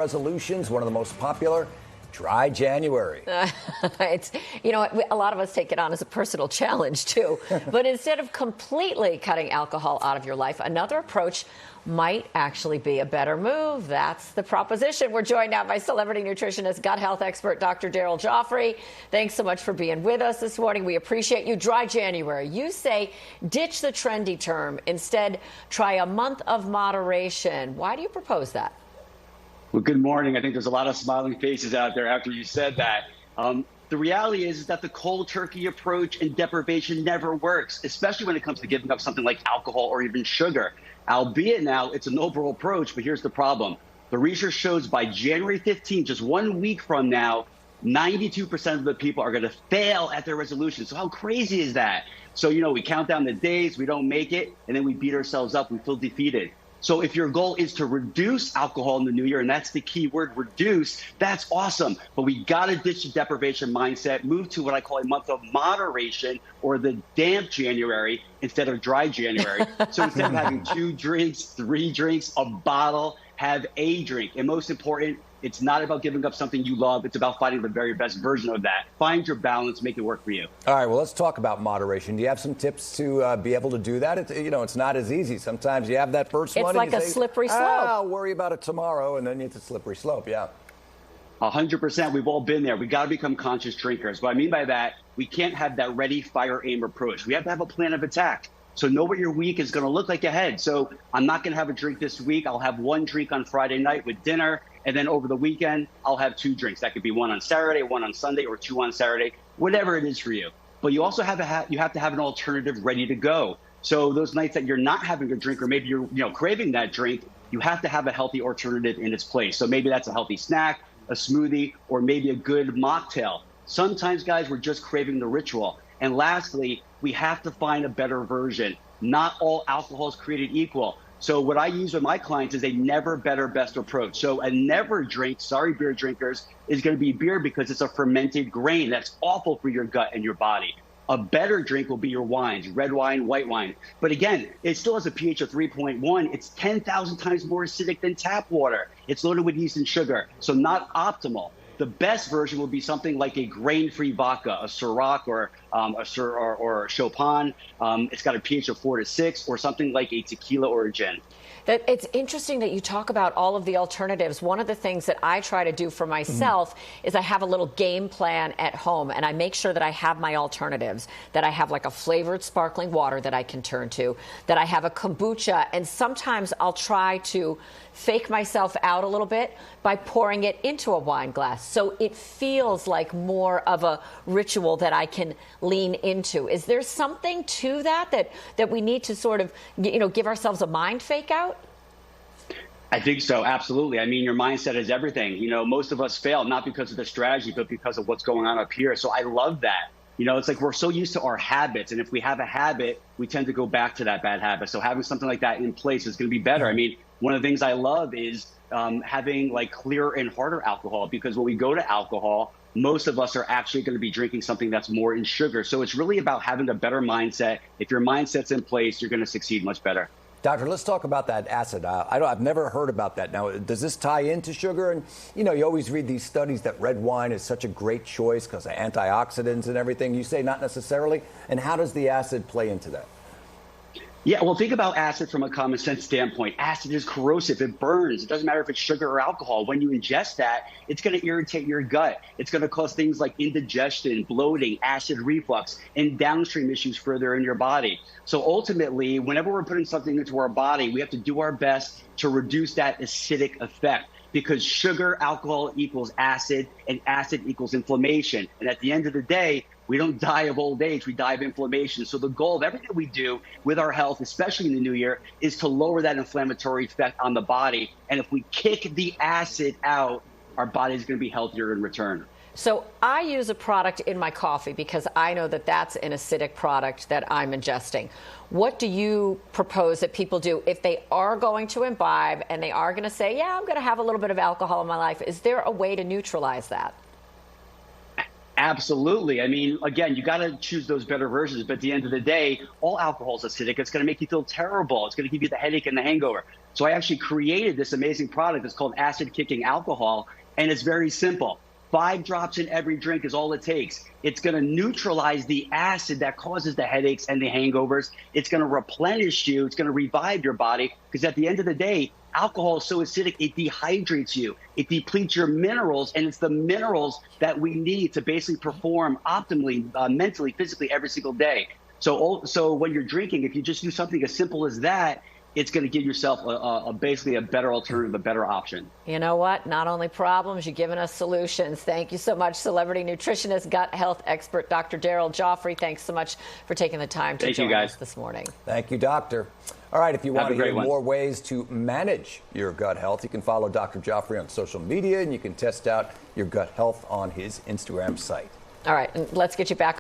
Resolutions, one of the most popular, dry January. It's, a lot of us take it on as a personal challenge, too. But instead of completely cutting alcohol out of your life, another approach might actually be a better move. That's the proposition. We're joined now by celebrity nutritionist, gut health expert, Dr. Daryl Joffrey. Thanks so much for being with us this morning. We appreciate you. Dry January. You say ditch the trendy term. Instead, try a month of moderation. Why do you propose that? Well, good morning. I think there's a lot of smiling faces out there after you said that. The reality is that the cold turkey approach and deprivation never works, especially when it comes to giving up something like alcohol or even sugar. Albeit now it's a noble approach, but here's the problem. The research shows by January 15th, just 1 week from now, 92% of the people are going to fail at their resolution. So how crazy is that? So, we count down the days, we don't make it, and then we beat ourselves up. We feel defeated. So if your goal is to reduce alcohol in the new year, and that's the key word, reduce, that's awesome. But we got to ditch the deprivation mindset, move to what I call a month of moderation, or the damp January instead of dry January. So instead of having 2 drinks, 3 drinks, a bottle, have a drink. And most important, it's not about giving up something you love. It's about finding the very best version of that. Find your balance, make it work for you. All right, well, let's talk about moderation. Do you have some tips to be able to do that? It's not as easy. Sometimes you have that first one. It's like a slippery slope. I'll worry about it tomorrow, and then it's a slippery slope, yeah. 100%. We've all been there. We got to become conscious drinkers. What I mean by that, we can't have that ready, fire, aim approach. We have to have a plan of attack. So know what your week is going to look like ahead. So I'm not going to have a drink this week. I'll have 1 drink on Friday night with dinner. And then over the weekend, I'll have 2 drinks. That could be 1 on Saturday, 1 on Sunday, or 2 on Saturday, whatever it is for you. But you also have to have an alternative ready to go. So those nights that you're not having a drink, or maybe you're craving that drink, you have to have a healthy alternative in its place. So maybe that's a healthy snack, a smoothie, or maybe a good mocktail. Sometimes, guys, we're just craving the ritual. And lastly, we have to find a better version. Not all alcohol is created equal. So what I use with my clients is a never, better, best approach. So a never drink, sorry beer drinkers, is going to be beer because it's a fermented grain. That's awful for your gut and your body. A better drink will be your wines, red wine, white wine. But again, it still has a pH of 3.1. It's 10,000 times more acidic than tap water. It's loaded with yeast and sugar, so not optimal. The best version will be something like a grain-free vodka, a Ciroc or a Chopin. It's got a pH of 4 to 6, or something like a tequila or a gin. It's interesting that you talk about all of the alternatives. One of the things that I try to do for myself is I have a little game plan at home, and I make sure that I have my alternatives, that I have like a flavored sparkling water that I can turn to, that I have a kombucha, and sometimes I'll try to fake myself out a little bit by pouring it into a wine glass. So it feels like more of a ritual that I can lean into. Is there something to that we need to sort of, give ourselves a mind fake out? I think so. Absolutely. I mean, your mindset is everything. Most of us fail, not because of the strategy, but because of what's going on up here. So I love that. It's like we're so used to our habits. And if we have a habit, we tend to go back to that bad habit. So having something like that in place is going to be better. I mean, one of the things I love is having like clearer and harder alcohol, because when we go to alcohol, most of us are actually going to be drinking something that's more in sugar. So it's really about having a better mindset. If your mindset's in place, you're going to succeed much better. Doctor, let's talk about that acid. I've never heard about that. Now, does this tie into sugar? And, you always read these studies that red wine is such a great choice because of antioxidants and everything. You say not necessarily. And how does the acid play into that? Yeah, well, think about acid from a common sense standpoint. Acid is corrosive. It burns. It doesn't matter if it's sugar or alcohol. When you ingest that, it's going to irritate your gut. It's going to cause things like indigestion, bloating, acid reflux, and downstream issues further in your body. So ultimately, whenever we're putting something into our body, we have to do our best to reduce that acidic effect, because sugar, alcohol equals acid, and acid equals inflammation. And at the end of the day, we don't die of old age, we die of inflammation. So the goal of everything we do with our health, especially in the new year, is to lower that inflammatory effect on the body. And if we kick the acid out, our body is going to be healthier in return. So I use a product in my coffee because I know that that's an acidic product that I'm ingesting. What do you propose that people do if they are going to imbibe and they are going to say, yeah, I'm going to have a little bit of alcohol in my life? Is there a way to neutralize that? Absolutely. I mean, again, you got to choose those better versions. But at the end of the day, all alcohol is acidic. It's going to make you feel terrible. It's going to give you the headache and the hangover. So I actually created this amazing product that's called acid kicking alcohol, and it's very simple. 5 drops in every drink is all it takes. It's going to neutralize the acid that causes the headaches and the hangovers. It's going to replenish you. It's going to revive your body, because at the end of the day, alcohol is so acidic, it dehydrates you. It depletes your minerals, and it's the minerals that we need to basically perform optimally, mentally, physically every single day. So when you're drinking, if you just do something as simple as that, it's going to give yourself basically a better alternative, a better option. You know what? Not only problems, you're giving us solutions. Thank you so much, celebrity nutritionist, gut health expert, Dr. Daryl Joffrey. Thanks so much for taking the time to join us this morning. Thank you, doctor. All right, if you want to hear one. more ways to manage your gut health, you can follow Dr. Joffrey on social media, and you can test out your gut health on his Instagram site. All right, and let's get you back